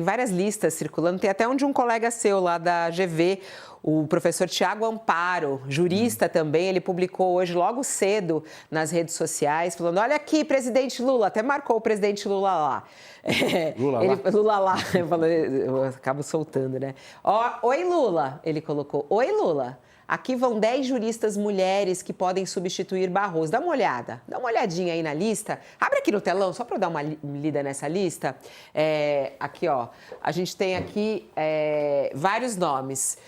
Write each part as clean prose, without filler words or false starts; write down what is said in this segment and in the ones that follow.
Tem várias listas circulando, tem até um de um colega seu lá da GV, o professor Tiago Amparo, jurista também, ele publicou hoje logo cedo nas redes sociais, falando, olha aqui, presidente Lula, até marcou o presidente Lula lá. Lula lá, eu acabo soltando, né? Ó, oi Lula, ele colocou, oi Lula. Aqui vão 10 juristas mulheres que podem substituir Barroso. Dá uma olhada, dá uma olhadinha aí na lista. Abre aqui no telão, só para eu dar uma lida nessa lista. Aqui, ó, a gente tem aqui vários nomes.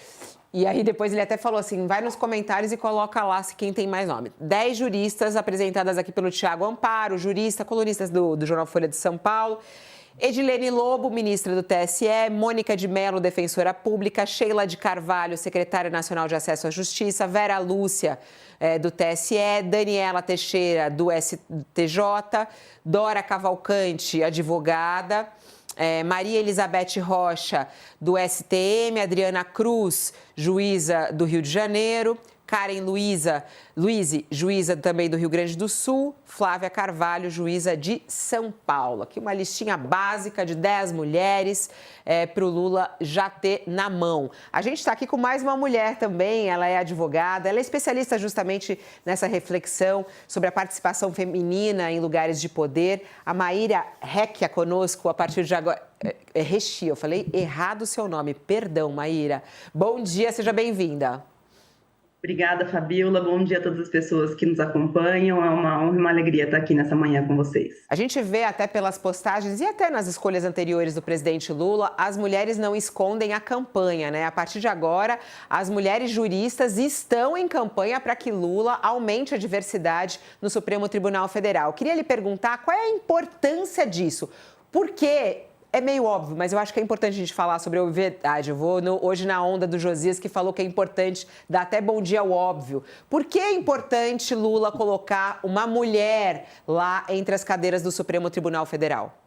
E aí depois ele até falou assim, vai nos comentários e coloca lá se quem tem mais nome. 10 juristas apresentadas aqui pelo Tiago Amparo, jurista, colunistas do Jornal Folha de São Paulo. Edilene Lobo, ministra do TSE, Mônica de Mello, defensora pública, Sheila de Carvalho, secretária nacional de acesso à justiça, Vera Lúcia, do TSE, Daniela Teixeira, do STJ, Dora Cavalcante, advogada, Maria Elizabeth Rocha, do STM, Adriana Cruz, juíza do Rio de Janeiro, Karen Luise, juíza também do Rio Grande do Sul, Flávia Carvalho, juíza de São Paulo. Aqui uma listinha básica de 10 mulheres para o Lula já ter na mão. A gente está aqui com mais uma mulher também, ela é advogada, ela é especialista justamente nessa reflexão sobre a participação feminina em lugares de poder. A Maíra Recchia conosco a partir de agora. Recchia, eu falei errado o seu nome, perdão, Maíra. Bom dia, seja bem-vinda. Obrigada, Fabiola. Bom dia a todas as pessoas que nos acompanham. É uma honra e uma alegria estar aqui nessa manhã com vocês. A gente vê até pelas postagens e até nas escolhas anteriores do presidente Lula, as mulheres não escondem a campanha, né? A partir de agora, as mulheres juristas estão em campanha para que Lula aumente a diversidade no Supremo Tribunal Federal. Queria lhe perguntar qual é a importância disso. Por quê? É meio óbvio, mas eu acho que é importante a gente falar sobre a obviedade. Eu vou hoje na onda do Josias, que falou que é importante dar até bom dia ao óbvio. Por que é importante Lula colocar uma mulher lá entre as cadeiras do Supremo Tribunal Federal?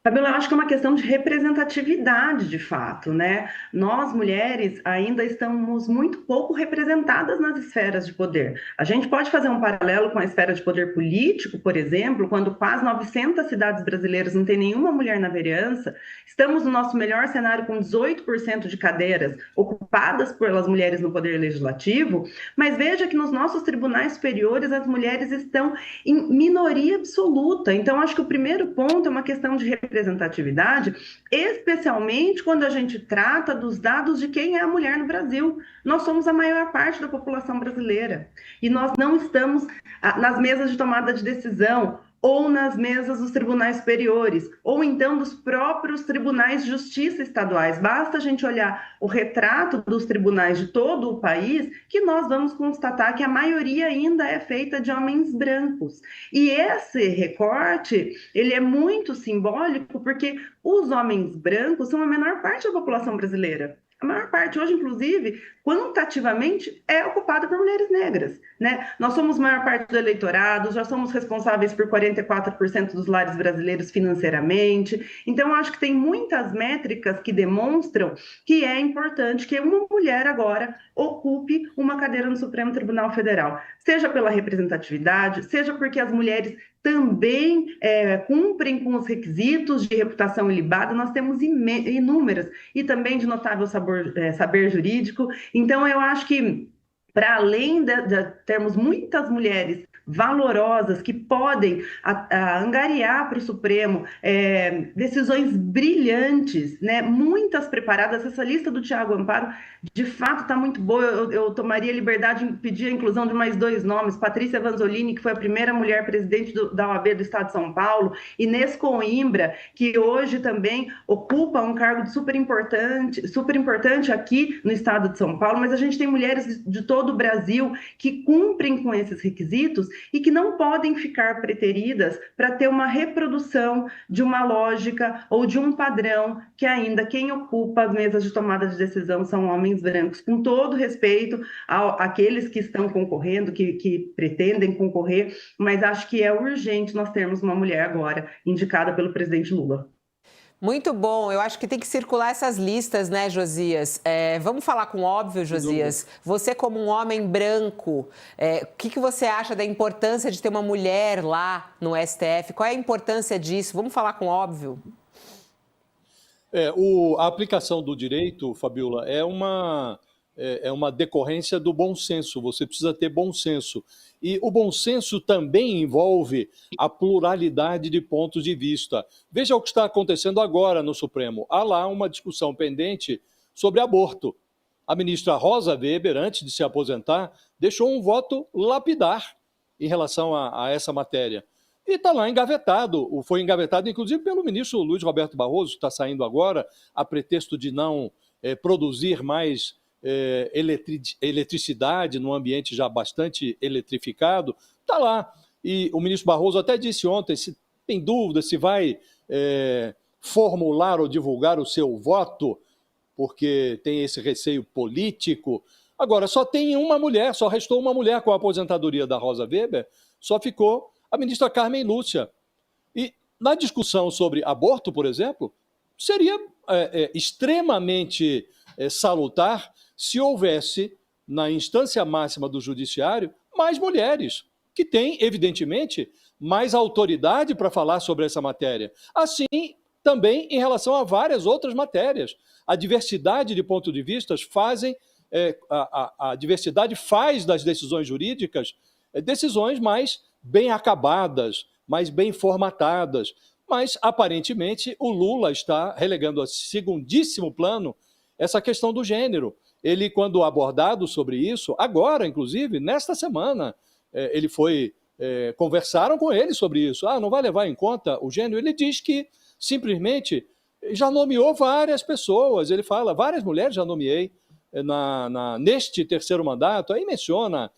Fabiola, eu acho que é uma questão de representatividade, de fato, né? Nós, mulheres, ainda estamos muito pouco representadas nas esferas de poder. A gente pode fazer um paralelo com a esfera de poder político, por exemplo, quando quase 900 cidades brasileiras não tem nenhuma mulher na vereança, estamos no nosso melhor cenário com 18% de cadeiras ocupadas pelas mulheres no poder legislativo, mas veja que nos nossos tribunais superiores as mulheres estão em minoria absoluta. Então, acho que o primeiro ponto é uma questão de representatividade, especialmente quando a gente trata dos dados de quem é a mulher no Brasil. Nós somos a maior parte da população brasileira e nós não estamos nas mesas de tomada de decisão ou nas mesas dos tribunais superiores, ou então dos próprios tribunais de justiça estaduais. Basta a gente olhar o retrato dos tribunais de todo o país, que nós vamos constatar que a maioria ainda é feita de homens brancos. E esse recorte, ele é muito simbólico, porque os homens brancos são a menor parte da população brasileira. A maior parte hoje, inclusive, quantitativamente, é ocupada por mulheres negras, né? Nós somos a maior parte do eleitorado, já somos responsáveis por 44% dos lares brasileiros financeiramente. Então, acho que tem muitas métricas que demonstram que é importante que uma mulher agora ocupe uma cadeira no Supremo Tribunal Federal, seja pela representatividade, seja porque as mulheres também cumprem com os requisitos de reputação ilibada, nós temos inúmeras, e também de notável saber jurídico. Então, eu acho que, para além de termos muitas mulheres valorosas que podem angariar para o Supremo decisões brilhantes, né? Muitas preparadas, essa lista do Tiago Amparo de fato está muito boa. Eu tomaria liberdade de pedir a inclusão de mais 2 nomes, Patrícia Vanzolini, que foi a primeira mulher presidente da OAB do Estado de São Paulo, Inês Coimbra, que hoje também ocupa um cargo super importante aqui no Estado de São Paulo, mas a gente tem mulheres de todo o Brasil que cumprem com esses requisitos e que não podem ficar preteridas para ter uma reprodução de uma lógica ou de um padrão que ainda quem ocupa as mesas de tomada de decisão são homens brancos, com todo respeito àqueles que estão concorrendo, que pretendem concorrer, mas acho que é urgente nós termos uma mulher agora indicada pelo presidente Lula. Muito bom, eu acho que tem que circular essas listas, né, Josias? Vamos falar com óbvio, Josias. Você como um homem branco, o que você acha da importância de ter uma mulher lá no STF? Qual é a importância disso? Vamos falar com óbvio. A aplicação do direito, Fabiola, é uma decorrência do bom senso. Você precisa ter bom senso. E o bom senso também envolve a pluralidade de pontos de vista. Veja o que está acontecendo agora no Supremo. Há lá uma discussão pendente sobre aborto. A ministra Rosa Weber, antes de se aposentar, deixou um voto lapidar em relação a essa matéria. E está lá engavetado, foi engavetado inclusive pelo ministro Luiz Roberto Barroso, está saindo agora, a pretexto de não produzir mais eletricidade num ambiente já bastante eletrificado, está lá. E o ministro Barroso até disse ontem, se tem dúvida se vai formular ou divulgar o seu voto, porque tem esse receio político. Agora, só tem uma mulher, só restou uma mulher com a aposentadoria da Rosa Weber, só ficou a ministra Carmen Lúcia. E na discussão sobre aborto, por exemplo, seria extremamente salutar se houvesse, na instância máxima do judiciário, mais mulheres, que têm, evidentemente, mais autoridade para falar sobre essa matéria. Assim, também em relação a várias outras matérias. A diversidade de pontos de vista a diversidade faz das decisões jurídicas decisões mais bem acabadas, mais bem formatadas. Mas, aparentemente, o Lula está relegando a segundíssimo plano essa questão do gênero. Ele, quando abordado sobre isso, agora, inclusive, nesta semana, conversaram com ele sobre isso. Não vai levar em conta o gênero? Ele diz que, simplesmente, já nomeou várias pessoas. Ele fala, várias mulheres já nomeei neste terceiro mandato. Aí menciona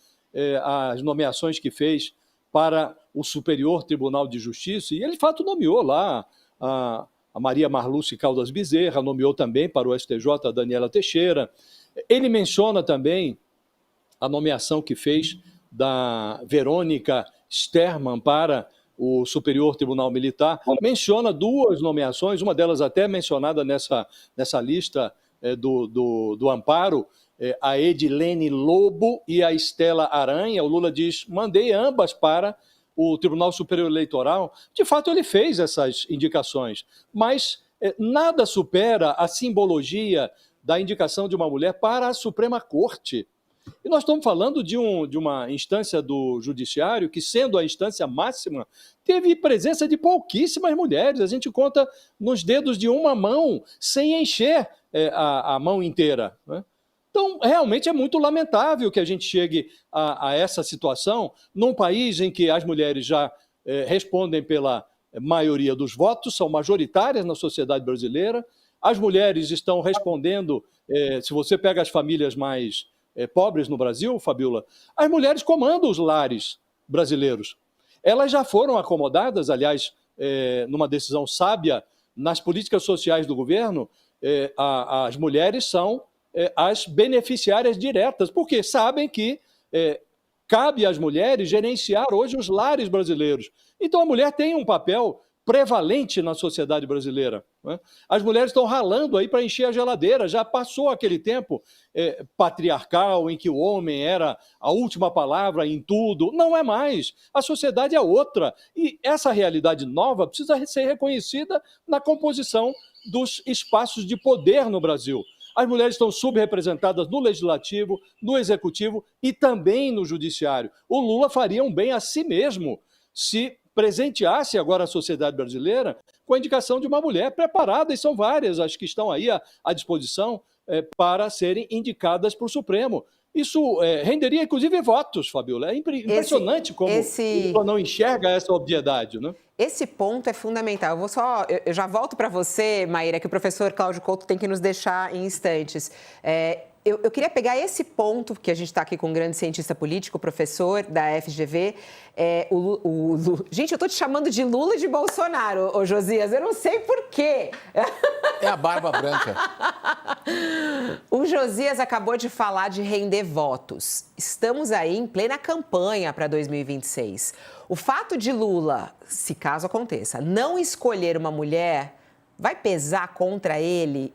as nomeações que fez para o Superior Tribunal de Justiça, e ele, de fato, nomeou lá a Maria Marluce Caldas Bezerra, nomeou também para o STJ a Daniela Teixeira. Ele menciona também a nomeação que fez da Verônica Sterman para o Superior Tribunal Militar. Menciona duas nomeações, uma delas até mencionada nessa lista do amparo, a Edilene Lobo e a Estela Aranha. O Lula diz, mandei ambas para o Tribunal Superior Eleitoral. De fato, ele fez essas indicações, mas nada supera a simbologia da indicação de uma mulher para a Suprema Corte. E nós estamos falando de uma instância do judiciário que, sendo a instância máxima, teve presença de pouquíssimas mulheres. A gente conta nos dedos de uma mão, sem encher a mão inteira, né? Então, realmente é muito lamentável que a gente chegue a essa situação num país em que as mulheres já respondem pela maioria dos votos, são majoritárias na sociedade brasileira. As mulheres estão respondendo, se você pega as famílias mais pobres no Brasil, Fabiola, as mulheres comandam os lares brasileiros. Elas já foram acomodadas, aliás, numa decisão sábia, nas políticas sociais do governo, as mulheres são as beneficiárias diretas, porque sabem que cabe às mulheres gerenciar hoje os lares brasileiros. Então a mulher tem um papel prevalente na sociedade brasileira, né? As mulheres estão ralando aí para encher a geladeira, já passou aquele tempo patriarcal em que o homem era a última palavra em tudo, não é mais, a sociedade é outra, e essa realidade nova precisa ser reconhecida na composição dos espaços de poder no Brasil. As mulheres estão subrepresentadas no Legislativo, no Executivo e também no Judiciário. O Lula faria um bem a si mesmo se presenteasse agora a sociedade brasileira com a indicação de uma mulher preparada, e são várias as que estão aí à disposição para serem indicadas para o Supremo. Isso renderia, inclusive, votos, Fabiola. É impressionante como o Lula não enxerga essa obviedade, né? Esse ponto é fundamental. Eu já volto para você, Maíra, que o professor Cláudio Couto tem que nos deixar em instantes. Eu queria pegar esse ponto, que a gente está aqui com um grande cientista político, professor da FGV. Gente, eu estou te chamando de Lula e de Bolsonaro, ô Josias, eu não sei por quê. É a barba branca. O Josias acabou de falar de render votos. Estamos aí em plena campanha para 2026. O fato de Lula, se caso aconteça, não escolher uma mulher, vai pesar contra ele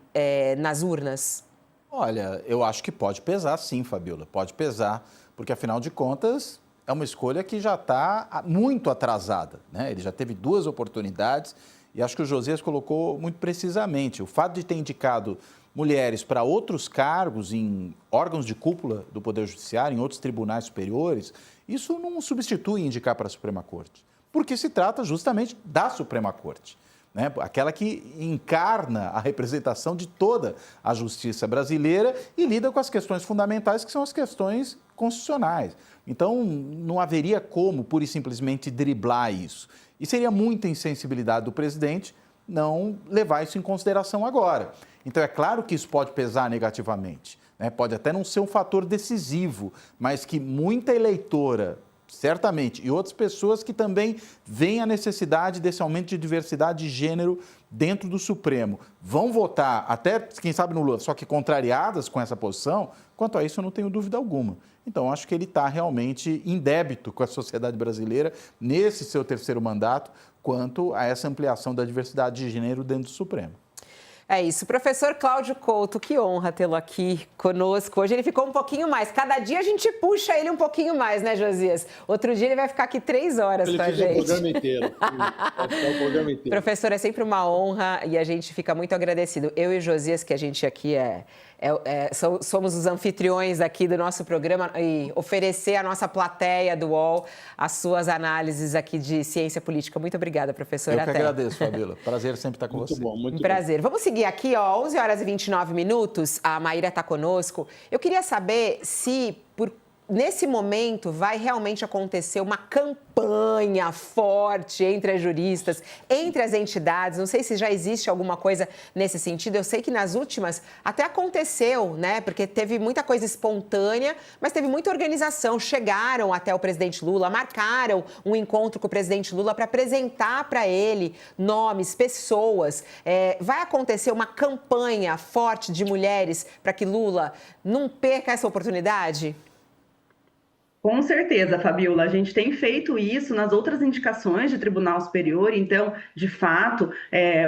nas urnas? Olha, eu acho que pode pesar sim, Fabiola, pode pesar, porque afinal de contas é uma escolha que já está muito atrasada, né? Ele já teve duas oportunidades E acho que o Josias colocou muito precisamente. O fato de ter indicado mulheres para outros cargos em órgãos de cúpula do Poder Judiciário, em outros tribunais superiores, isso não substitui indicar para a Suprema Corte, porque se trata justamente da Suprema Corte, né? Aquela que encarna a representação de toda a justiça brasileira e lida com as questões fundamentais, que são as questões constitucionais. Então, não haveria como, pura e simplesmente, driblar isso. E seria muita insensibilidade do presidente não levar isso em consideração agora. Então, é claro que isso pode pesar negativamente, né? Pode até não ser um fator decisivo, mas que muita eleitora, certamente, e outras pessoas que também veem a necessidade desse aumento de diversidade de gênero dentro do Supremo, vão votar, até, quem sabe, no Lula, só que contrariadas com essa posição. Quanto a isso, eu não tenho dúvida alguma. Então, acho que ele está realmente em débito com a sociedade brasileira, nesse seu terceiro mandato, quanto a essa ampliação da diversidade de gênero dentro do Supremo. É isso. Professor Cláudio Couto, que honra tê-lo aqui conosco. Hoje ele ficou um pouquinho mais. Cada dia a gente puxa ele um pouquinho mais, né, Josias? Outro dia ele vai ficar aqui 3 horas com a gente. Ele fica o programa inteiro. Vai ficar o programa inteiro. Professor, é sempre uma honra e a gente fica muito agradecido. Eu e o Josias, que a gente aqui somos os anfitriões aqui do nosso programa e oferecer à nossa plateia do UOL as suas análises aqui de ciência política. Muito obrigada, professor. Eu que agradeço, Fabíola. Prazer sempre estar com você. Muito bom, muito bom. Prazer. Vamos seguir aqui, 11 horas e 29 minutos. A Maíra está conosco. Eu queria saber se, nesse momento, vai realmente acontecer uma campanha forte entre as juristas, entre as entidades. Não sei se já existe alguma coisa nesse sentido. Eu sei que nas últimas até aconteceu, né? Porque teve muita coisa espontânea, mas teve muita organização. Chegaram até o presidente Lula, marcaram um encontro com o presidente Lula para apresentar para ele nomes, pessoas. Vai acontecer uma campanha forte de mulheres para que Lula não perca essa oportunidade? Com certeza, Fabíola, a gente tem feito isso nas outras indicações de Tribunal Superior. Então, de fato,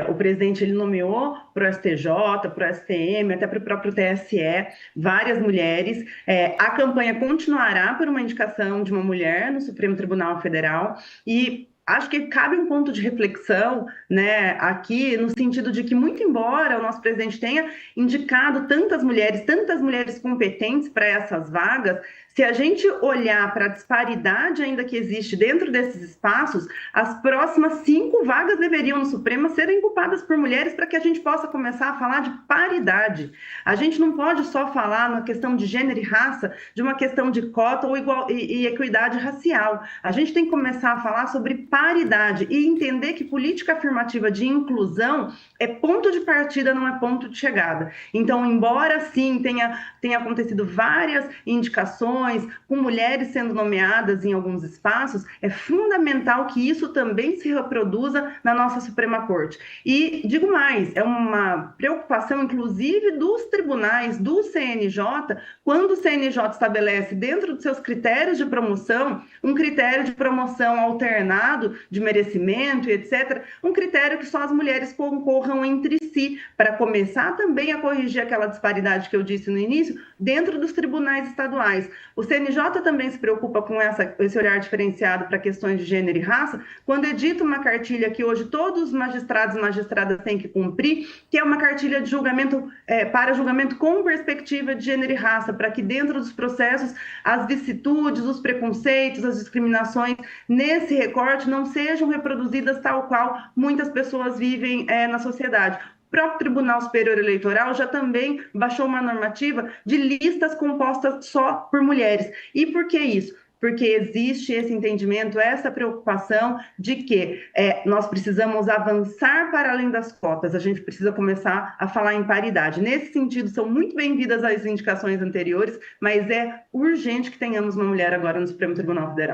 o presidente ele nomeou para o STJ, para o STM, até para o próprio TSE, várias mulheres. A campanha continuará por uma indicação de uma mulher no Supremo Tribunal Federal e acho que cabe um ponto de reflexão, né, aqui, no sentido de que, muito embora o nosso presidente tenha indicado tantas mulheres competentes para essas vagas, se a gente olhar para a disparidade ainda que existe dentro desses espaços, as próximas 5 vagas deveriam no Supremo serem ocupadas por mulheres para que a gente possa começar a falar de paridade. A gente não pode só falar na questão de gênero e raça, de uma questão de cota ou e equidade racial. A gente tem que começar a falar sobre paridade e entender que política afirmativa de inclusão é ponto de partida, não é ponto de chegada. Então, embora sim tenha acontecido várias indicações, com mulheres sendo nomeadas em alguns espaços, é fundamental que isso também se reproduza na nossa Suprema Corte. E digo mais, é uma preocupação, inclusive, dos tribunais, do CNJ, quando o CNJ estabelece dentro dos seus critérios de promoção, um critério de promoção alternado, de merecimento e etc., um critério que só as mulheres concorram entre si, para começar também a corrigir aquela disparidade que eu disse no início, dentro dos tribunais estaduais. O CNJ também se preocupa com esse olhar diferenciado para questões de gênero e raça, quando edita uma cartilha que hoje todos os magistrados e magistradas têm que cumprir, que é uma cartilha de julgamento para julgamento com perspectiva de gênero e raça, para que dentro dos processos as vicissitudes, os preconceitos, as discriminações nesse recorte não sejam reproduzidas tal qual muitas pessoas vivem na sociedade. O próprio Tribunal Superior Eleitoral já também baixou uma normativa de listas compostas só por mulheres. E por que isso? Porque existe esse entendimento, essa preocupação de que nós precisamos avançar para além das cotas, a gente precisa começar a falar em paridade. Nesse sentido, são muito bem-vindas as indicações anteriores, mas é urgente que tenhamos uma mulher agora no Supremo Tribunal Federal.